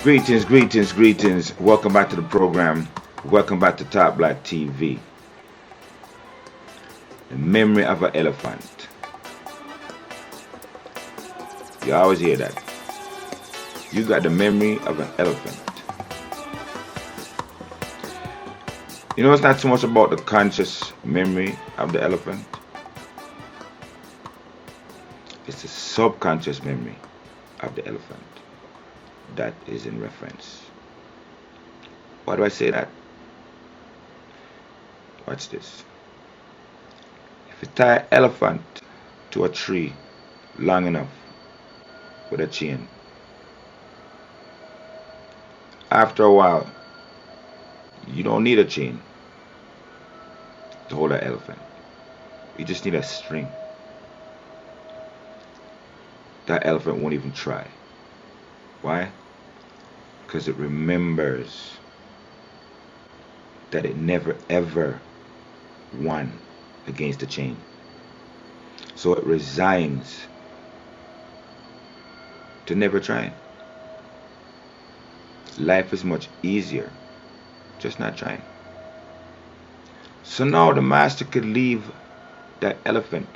Greetings. Welcome back to the program. Welcome back to Top Black TV. The memory of an elephant. You always hear that. You got the memory of an elephant. You know, it's not so much about the conscious memory of the elephant. It's the subconscious memory of the elephant that is in reference. Why do I say that? Watch this. If you tie an elephant to a tree long enough with a chain, after a while, you don't need a chain to hold an elephant. You just need a string. That elephant won't even try. Why? Because it remembers that it never ever won against the chain. So it resigns to never trying. Life is much easier just not trying. So now the master could leave that elephant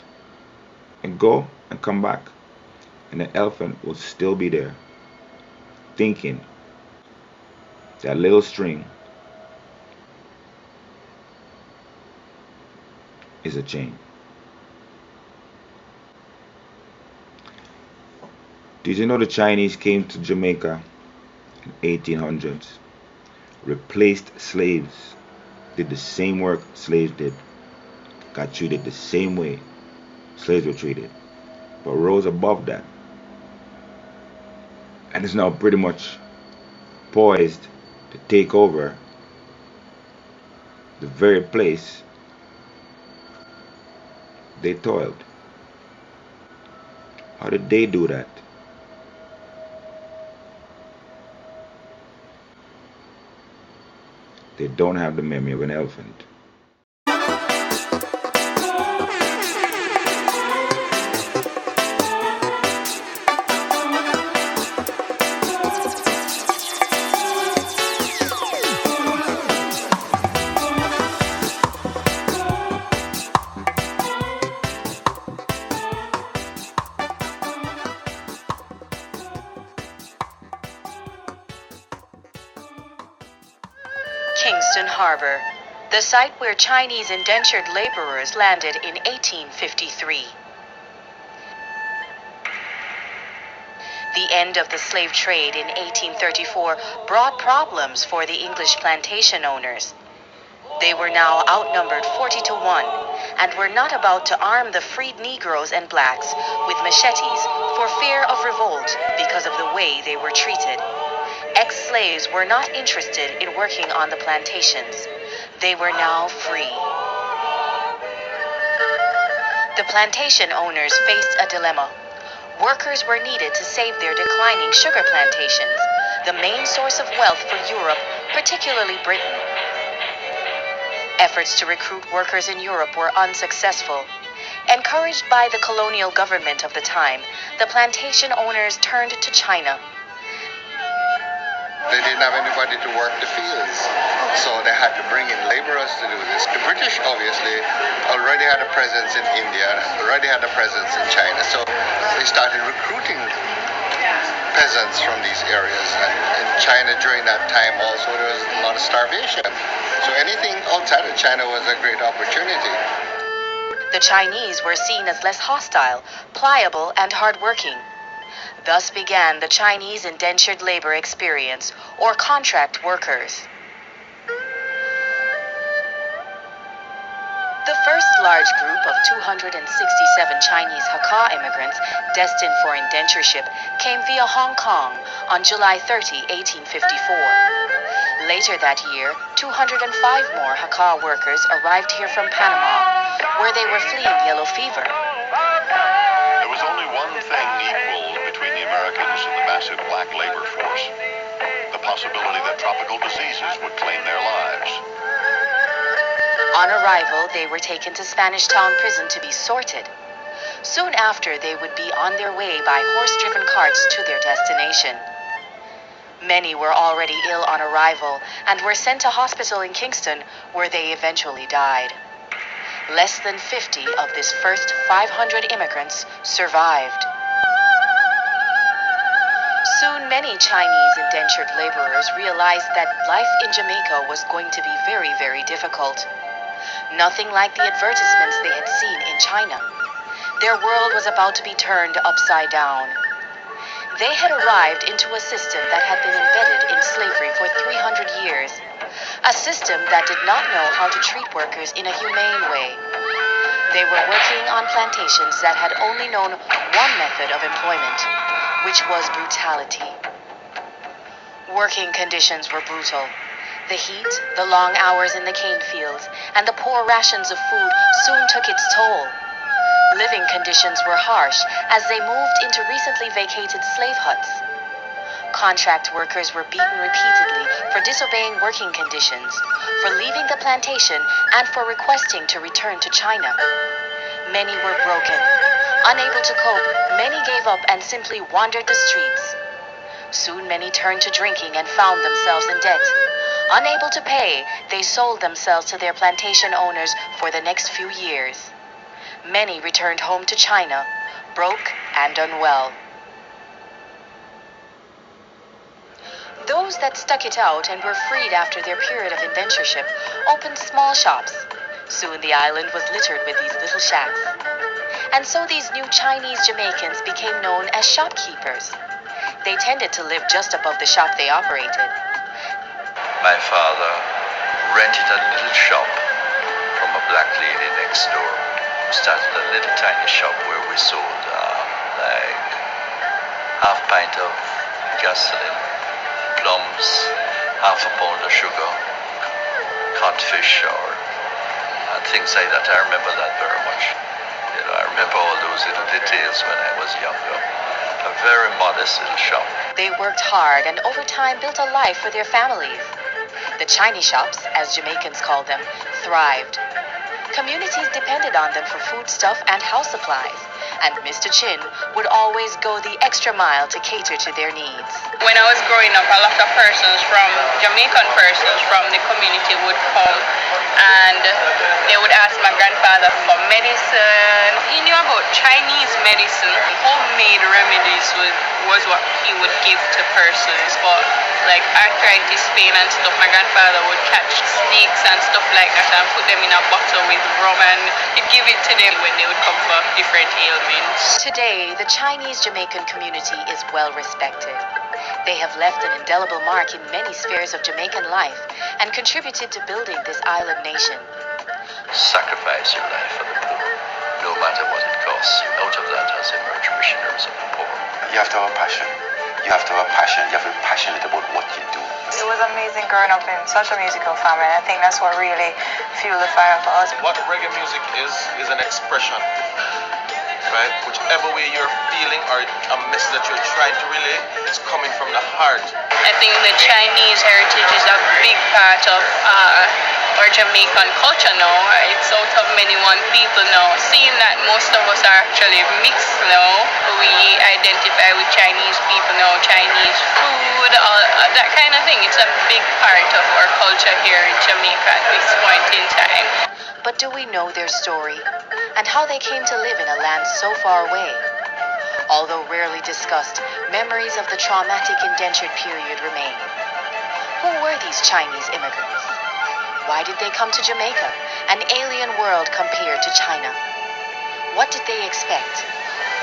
and go and come back, and the elephant will still be there thinking that little string is a chain. Did you know the Chinese came to Jamaica in 1800s, replaced slaves, did the same work slaves did, got treated the same way slaves were treated, but rose above that, and is now pretty much poised to take over the very place they toiled? How did they do that? They don't have the memory of an elephant. Kingston Harbor, the site where Chinese indentured laborers landed in 1853. The end of the slave trade in 1834 brought problems for the English plantation owners. They were now outnumbered 40 to 1 and were not about to arm the freed Negroes and blacks with machetes for fear of revolt because of the way they were treated. Ex-slaves were not interested in working on the plantations. They were now free. The plantation owners faced a dilemma. Workers were needed to save their declining sugar plantations, the main source of wealth for Europe, particularly Britain. Efforts to recruit workers in Europe were unsuccessful. Encouraged by the colonial government of the time, the plantation owners turned to China. They didn't have anybody to work the fields, so they had to bring in laborers to do this. The British obviously already had a presence in India, already had a presence in China, so they started recruiting peasants from these areas. And in China during that time also there was a lot of starvation. So anything outside of China was a great opportunity. The Chinese were seen as less hostile, pliable, and hardworking. Thus began the Chinese indentured labor experience, or contract workers. The first large group of 267 Chinese Hakka immigrants destined for indentureship came via Hong Kong on July 30, 1854. Later that year, 205 more Hakka workers arrived here from Panama, where they were fleeing yellow fever. There was only one thing equal between the Americans and the massive black labor force: the possibility that tropical diseases would claim their lives. On arrival, they were taken to Spanish Town Prison to be sorted. Soon after, they would be on their way by horse-driven carts to their destination. Many were already ill on arrival and were sent to hospital in Kingston, where they eventually died. Less than 50 of this first 500 immigrants survived. Soon many Chinese indentured laborers realized that life in Jamaica was going to be very, very difficult. Nothing like the advertisements they had seen in China. Their world was about to be turned upside down. They had arrived into a system that had been embedded in slavery for 300 years, a system that did not know how to treat workers in a humane way. They were working on plantations that had only known one method of employment, which was brutality. Working conditions were brutal. The heat, the long hours in the cane fields, and the poor rations of food soon took its toll. Living conditions were harsh as they moved into recently vacated slave huts. Contract workers were beaten repeatedly for disobeying working conditions, for leaving the plantation, and for requesting to return to China. Many were broken. Unable to cope, many gave up and simply wandered the streets. Soon many turned to drinking and found themselves in debt. Unable to pay, they sold themselves to their plantation owners for the next few years. Many returned home to China, broke and unwell. Those that stuck it out and were freed after their period of indentureship opened small shops. Soon the island was littered with these little shacks. And so these new Chinese Jamaicans became known as shopkeepers. They tended to live just above the shop they operated. My father rented a little shop from a black lady next door who started a little tiny shop where we sold like half pint of gasoline, plums, half a pound of sugar, codfish and things like that. I remember that very much. I remember all those little details when I was younger. A very modest little shop. They worked hard and over time built a life for their families. The Chinese shops, as Jamaicans called them, thrived. Communities depended on them for foodstuff and house supplies, and Mr. Chin would always go the extra mile to cater to their needs. When I was growing up, a lot of Jamaican persons from the community would come and they would ask my grandfather for medicine. He knew about Chinese medicine. Homemade remedies was what he would give to persons. But like arthritis, pain and stuff, my grandfather would catch snakes and stuff like that and put them in a bottle with rum and he'd give it to them when they would come for different ailments. Today, the Chinese Jamaican community is well respected. They have left an indelible mark in many spheres of Jamaican life and contributed to building this island nation. Sacrifice your life for the poor, no matter what it costs. Out of that has emerged missionaries of the poor. You have to have a passion. You have to have a passion. You have to be passionate about what you do. It was amazing growing up in such a musical family. I think that's what really fueled the fire for us. What reggae music is an expression. Right? Whichever way you're feeling or a message that you're trying to relay is coming from the heart. I think the Chinese heritage is a big part of our Jamaican culture now. It's out of many one people now. Seeing that most of us are actually mixed now, we identify with Chinese people now, Chinese food, that kind of thing. It's a big part of our culture here in Jamaica at this point in time. But do we know their story and how they came to live in a land so far away? Although rarely discussed, memories of the traumatic indentured period remain. Who were these Chinese immigrants? Why did they come to Jamaica, an alien world compared to China? What did they expect?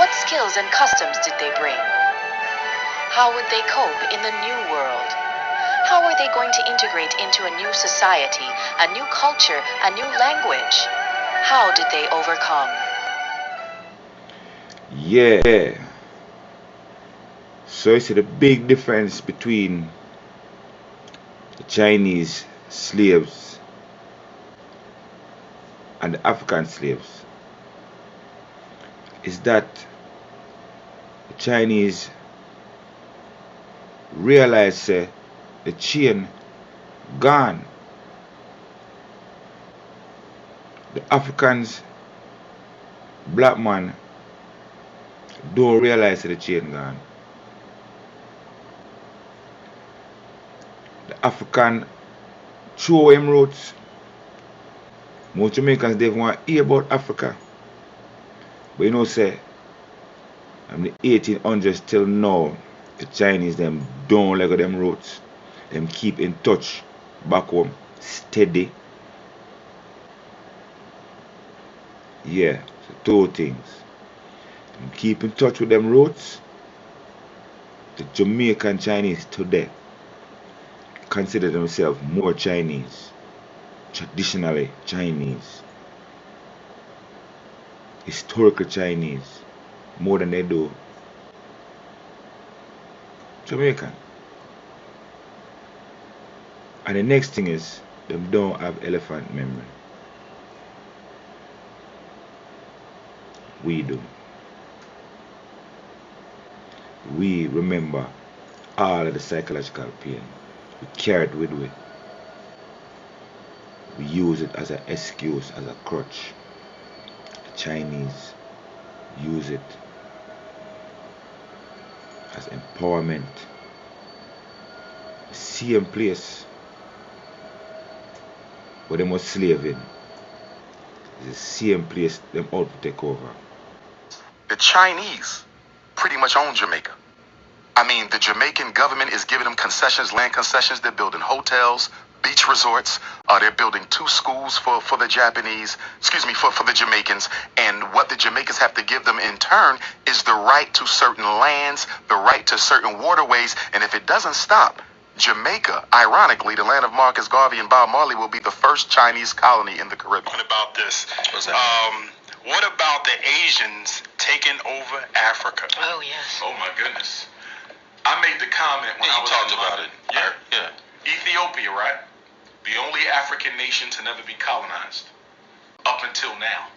What skills and customs did they bring? How would they cope in the new world? How are they going to integrate into a new society, a new culture, a new language? How did they overcome? Yeah. So you see the big difference between the Chinese slaves and the African slaves is that the Chinese realize the chain gone. The Africans, black man, don't realize the chain gone. African throw him roots. Most Jamaicans they want to hear about Africa. But you know say from the 1800s till now, the Chinese them don't let go them roots. Them keep in touch back home, steady. Yeah, so two things. Them keep in touch with them roots. The Jamaican Chinese today consider themselves more Chinese, traditionally Chinese, historical Chinese, more than they do Jamaican. And the next thing is, them don't have elephant memory. We do. We remember all of the psychological pain. We carry it with we. We use it as an excuse, as a crutch. The Chinese use it as empowerment. The same place where they was slaving is the same place them out to take over. The Chinese pretty much own Jamaica. I mean, the Jamaican government is giving them concessions, land concessions. They're building hotels, beach resorts. They're building 2 schools for the Japanese, for the Jamaicans. And what the Jamaicans have to give them in turn is the right to certain lands, the right to certain waterways. And if it doesn't stop, Jamaica, ironically, the land of Marcus Garvey and Bob Marley, will be the first Chinese colony in the Caribbean. What about this? What about the Asians taking over Africa? Oh, yes. Oh, my goodness. I made the comment when I was talked in about London. it. Yeah. Ethiopia, right? The only African nation to never be colonized up until now.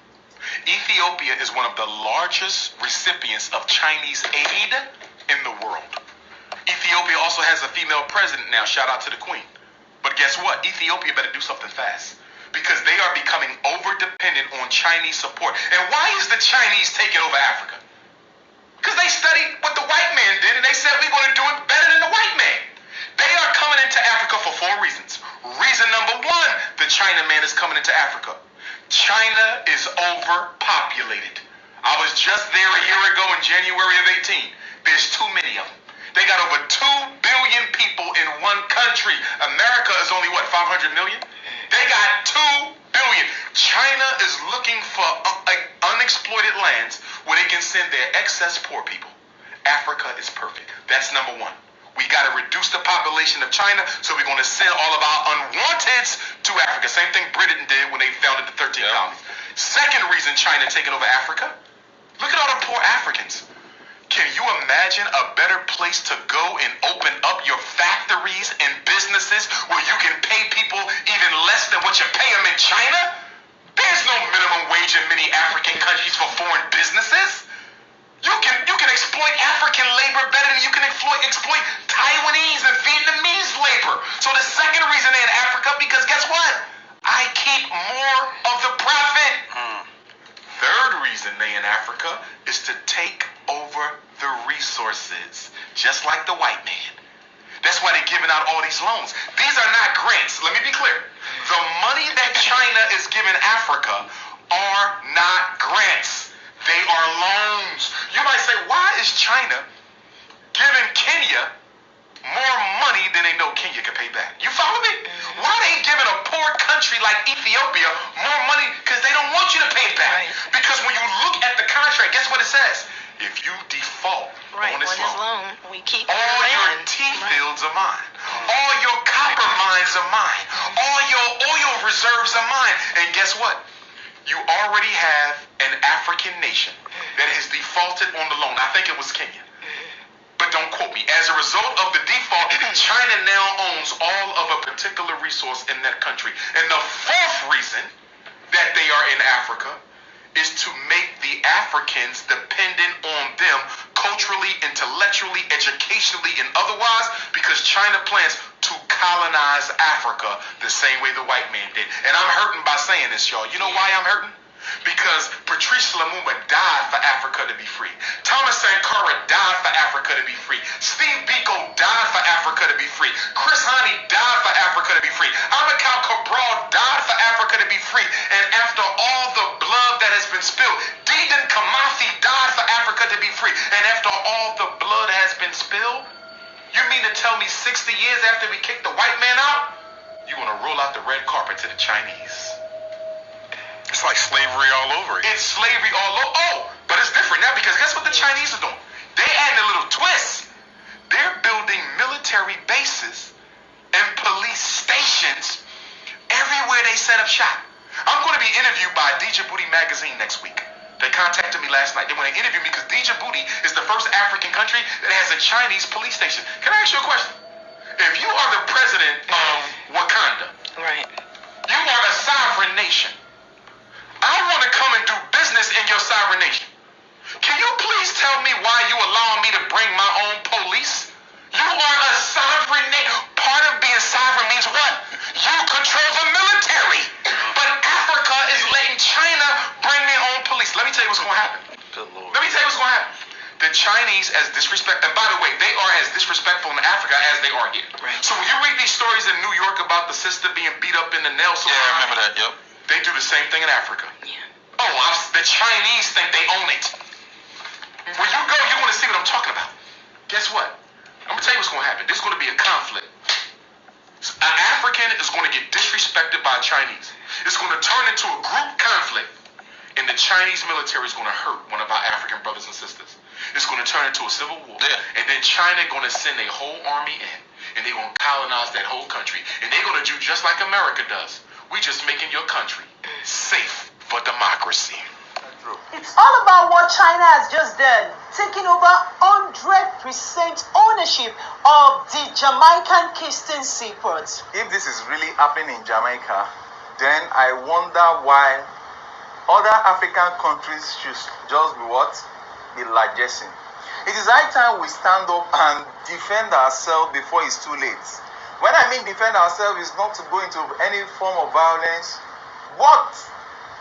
Ethiopia is one of the largest recipients of Chinese aid in the world. Ethiopia also has a female president now. Shout out to the queen. But guess what? Ethiopia better do something fast, because they are becoming over-dependent on Chinese support. And why is the Chinese taking over Africa? Because they studied what the white man did, and they said we're going to do it better than the white man. They are coming into Africa for 4 reasons. Reason number 1, the China man is coming into Africa. China is overpopulated. I was just there a year ago in January of 18. There's too many of them. They got over 2 billion people in one country. America is only, 500 million? They got 2 billion. China is looking for unexploited lands where they can send their excess poor people. Africa is perfect. That's number 1. We got to reduce the population of China, so we're going to send all of our unwanteds to Africa. Same thing Britain did when they founded the 13 colonies. Second reason China taking over Africa, look at all the poor Africans. Can you imagine a better place to go and open up your factories and businesses where you can pay people even less than what you pay them in China? There's no minimum wage in many African countries for foreign businesses. You can exploit African labor better than you can exploit Taiwanese and Vietnamese labor. So the second reason they're in Africa, because guess what? I keep more of the profit. Third reason they in Africa is to take over the resources, just like the white man. That's why they're giving out all these loans. These are not grants. Let me be clear. The money that China is giving Africa are not grants. They are loans. You might say, why is China giving Kenya more money than they know Kenya can pay back? You follow me? Why are they giving a poor country like Ethiopia more money? Because they don't want you to pay it back. Because when you look at the contract, guess what it says? If you default on this loan, we keep all your tea fields are mine. All your copper mines are mine. All your oil reserves are mine. And guess what? You already have an African nation that has defaulted on the loan. I think it was Kenya. But don't quote me. As a result of the default, China now owns all of a particular resource in that country. And the fourth reason that they are in Africa is to make the Africans dependent on them culturally, intellectually, educationally, and otherwise, because China plans to colonize Africa the same way the white man did. And I'm hurting by saying this, y'all. You know why I'm hurting? Because Patrice Lumumba died for Africa to be free. Thomas Sankara died for Africa to be free. Steve Biko died for Africa to be free. Chris Hani died for Africa to be free. Amilcar Cabral died for Africa to be free. And after all the blood that has been spilled, Dedan Kimathi died for Africa to be free. And after all the blood has been spilled, you mean to tell me 60 years after we kicked the white man out, you want to roll out the red carpet to the Chinese? It's like slavery all over again. It's slavery all over. Oh, but it's different now because guess what the Chinese are doing? They adding a little twist. They're building military bases and police stations everywhere they set up shop. I'm going to be interviewed by Geopolitics magazine next week. They contacted me last night. They want to interview me because Geopolitics is the first African country that has a Chinese police station. Can I ask you a question? If you are the president of Wakanda, Right. you are a sovereign nation. I want to come and do business in your sovereign nation. Can you please tell me why you allow me to bring my own police? You are a sovereign nation. Part of being sovereign means what? You control the military. But Africa is letting China bring their own police. Let me tell you what's going to happen. Let me tell you what's going to happen. The Chinese as disrespect, and by the way, they are as disrespectful in Africa as they are here. Right. So when you read these stories in New York about the sister being beat up in the nail salon, Yeah, I remember that, yep. they do the same thing in Africa. Yeah. Oh, the Chinese think they own it. When you go, you want to see what I'm talking about. Guess what? I'm going to tell you what's going to happen. There's going to be a conflict. An African is going to get disrespected by Chinese. It's going to turn into a group conflict, and the Chinese military is going to hurt one of our African brothers and sisters. It's going to turn into a civil war. Yeah. And then China going to send a whole army in, and they're going to colonize that whole country. And they're going to do just like America does. We just making your country safe for democracy. It's all about what China has just done, taking over 100% ownership of the Jamaican Keystone seaports. If this is really happening in Jamaica, then I wonder why other African countries should just be what? Be largessing. It is high time we stand up and defend ourselves before it's too late. When I mean defend ourselves, is not to go into any form of violence, but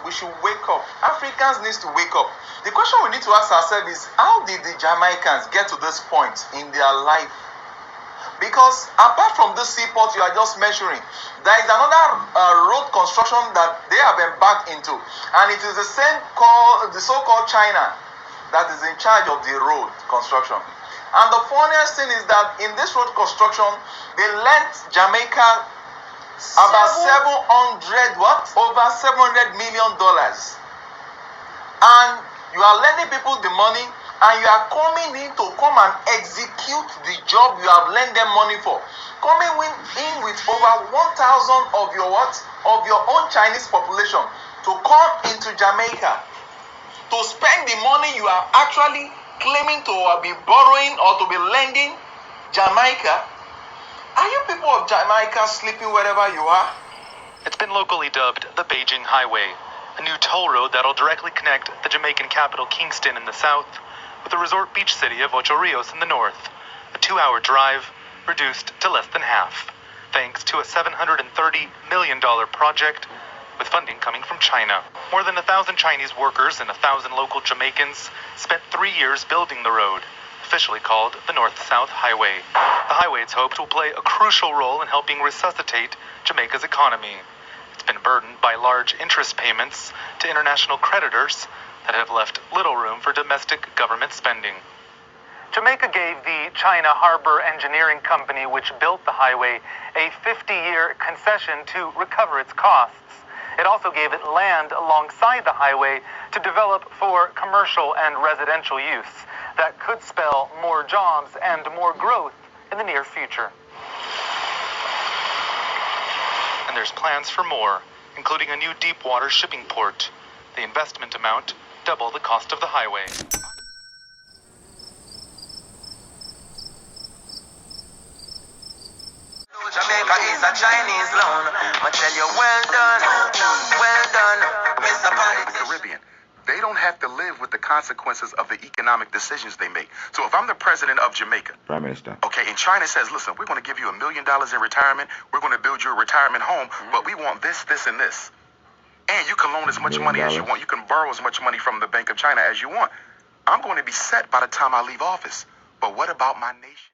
we should wake up. Africans need to wake up. The question we need to ask ourselves is, how did the Jamaicans get to this point in their life? Because apart from this seaport you are just measuring, there is another road construction that they have embarked into, and it is the so-called China that is in charge of the road construction. And the funniest thing is that in this road construction, they lent Jamaica about over $700 million, and you are lending people the money, and you are coming in to come and execute the job you have lent them money for. Coming in with over 1,000 of your own Chinese population to come into Jamaica to spend the money you are actually claiming to be borrowing or to be lending Jamaica. Are you people of Jamaica sleeping wherever you are? It's been locally dubbed the Beijing Highway, a new toll road that'll directly connect the Jamaican capital Kingston in the south with the resort beach city of Ocho Rios in the north. A 2-hour drive reduced to less than half, thanks to a $730 million project with funding coming from China. More than 1,000 Chinese workers and 1,000 local Jamaicans spent 3 years building the road, officially called the North-South Highway. The highway, it's hoped, will play a crucial role in helping resuscitate Jamaica's economy. It's been burdened by large interest payments to international creditors that have left little room for domestic government spending. Jamaica gave the China Harbor Engineering Company, which built the highway, a 50-year concession to recover its costs. It also gave it land alongside the highway to develop for commercial and residential use. That could spell more jobs and more growth in the near future. And there's plans for more, including a new deep water shipping port. The investment amount double the cost of the highway. Jamaica is a Chinese loan. I tell you, well done, Mr. Politician. The Caribbean, they don't have to live with the consequences of the economic decisions they make. So if I'm the president of Jamaica, Prime Minister, okay, and China says, listen, we're going to give you $1 million in retirement, we're going to build you a retirement home, but we want this, this, and this. And you can loan as much money as you want. You can borrow as much money from the Bank of China as you want. I'm going to be set by the time I leave office. But what about my nation?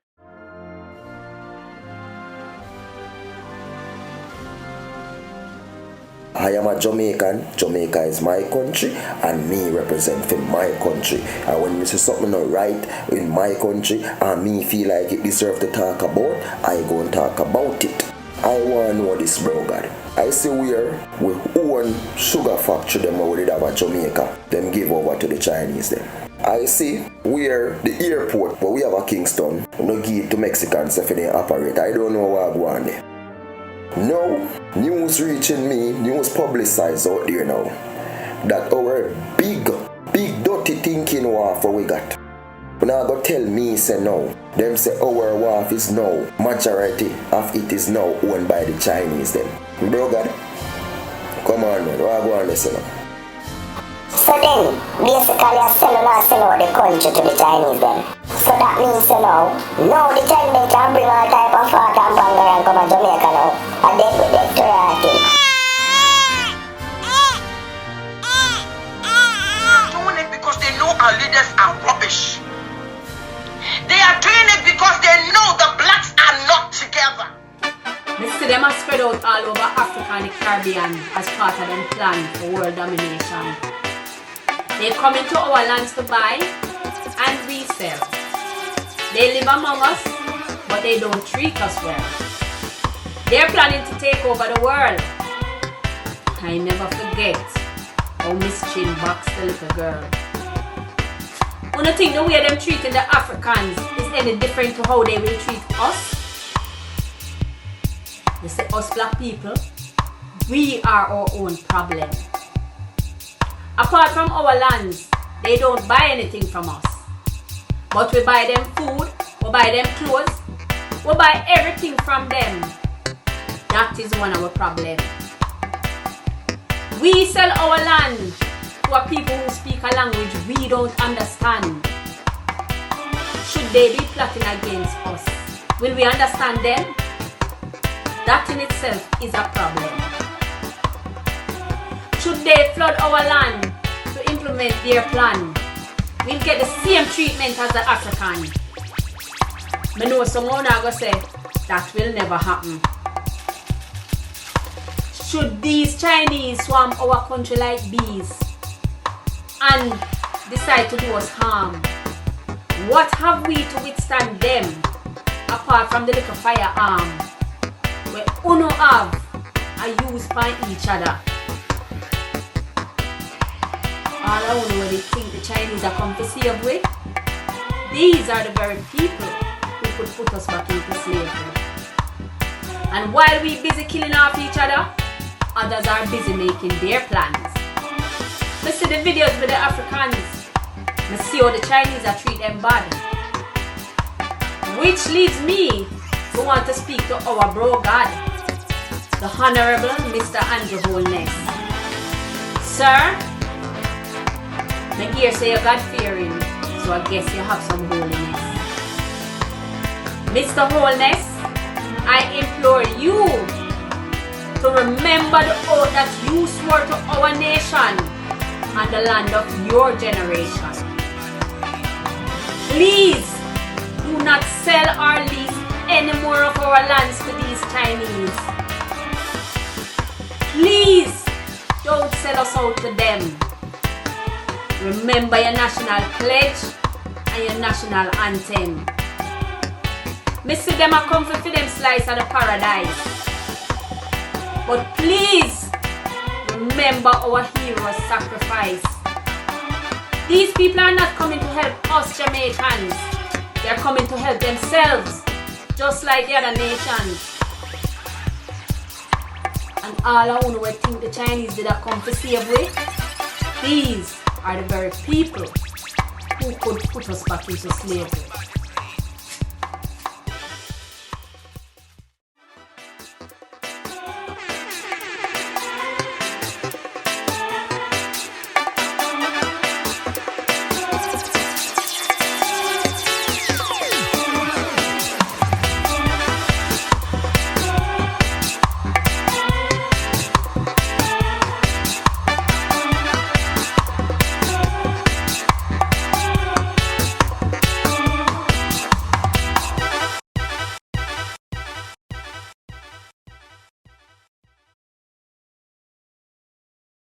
I am a Jamaican. Jamaica is my country, and me represent for my country. And when me see something not right in my country, and me feel like it deserve to talk about, I go and talk about it. I want to know this, bro, God. I see where we own sugar factory them we did have at Jamaica, them give over to the Chinese them. I see where the airport where we have a Kingston, we no give to Mexicans if they operate. I don't know what I go on there. Now, news reaching me, news publicized out there now, that our big dirty thinking wharf we got. But now go tell me say no. Them say our wharf is now, majority of it is now owned by the Chinese them. Bro God, come on man, what I go on this now? So then, basically I sell out the country to the Chinese then. So that means now the Chinese can bring all type of fat and banger and come to Jamaica now. And then with them to rotting. Doing it because they know our leaders are rubbish. They are doing it because they know the blacks are not together. We see them are spread out all over Africa and the Caribbean as part of their plan for world domination. They come into our lands to buy and resell. They live among us, but they don't treat us well. They're planning to take over the world. I never forget how Miss Chin boxed the little girl. I don't think the way them treating the Africans is any different to how they will treat us. They say us black people, we are our own problem. Apart from our lands, they don't buy anything from us. But we buy them food, we buy them clothes, we buy everything from them. That is one of our problems. We sell our land to a people who speak a language we don't understand. Should they be plotting against us? Will we understand them? That in itself is a problem. Should they flood our land to implement their plan? We'll get the same treatment as the African. I know someone are going to say that will never happen. Should these Chinese swarm our country like bees and decide to do us harm, what have we to withstand them apart from the little firearm where uno have a use by each other? All I want to know, they think the Chinese are come to save with. These are the very people who could put us back into slavery. And while we busy killing off each other, others are busy making their plans. I see the videos with the Africans. I see how the Chinese are treat them bad. Which leads me to want to speak to our bro God, the Honorable Mr. Andrew Holness. Sir, my ear say you're God-fearing, so I guess you have some holiness. Mr. Holness, I implore you to remember the oath that you swore to our nation and the land of your generation. Please do not sell or lease any more of our lands to these Chinese. Please don't sell us out to them. Remember your national pledge and your national anthem. Me see them a come for them slice of the paradise. But please remember our heroes' sacrifice. These people are not coming to help us Jamaicans. They are coming to help themselves, just like the other nations. And all I want to think the Chinese did not come to save with. These are the very people who could put us back into slavery.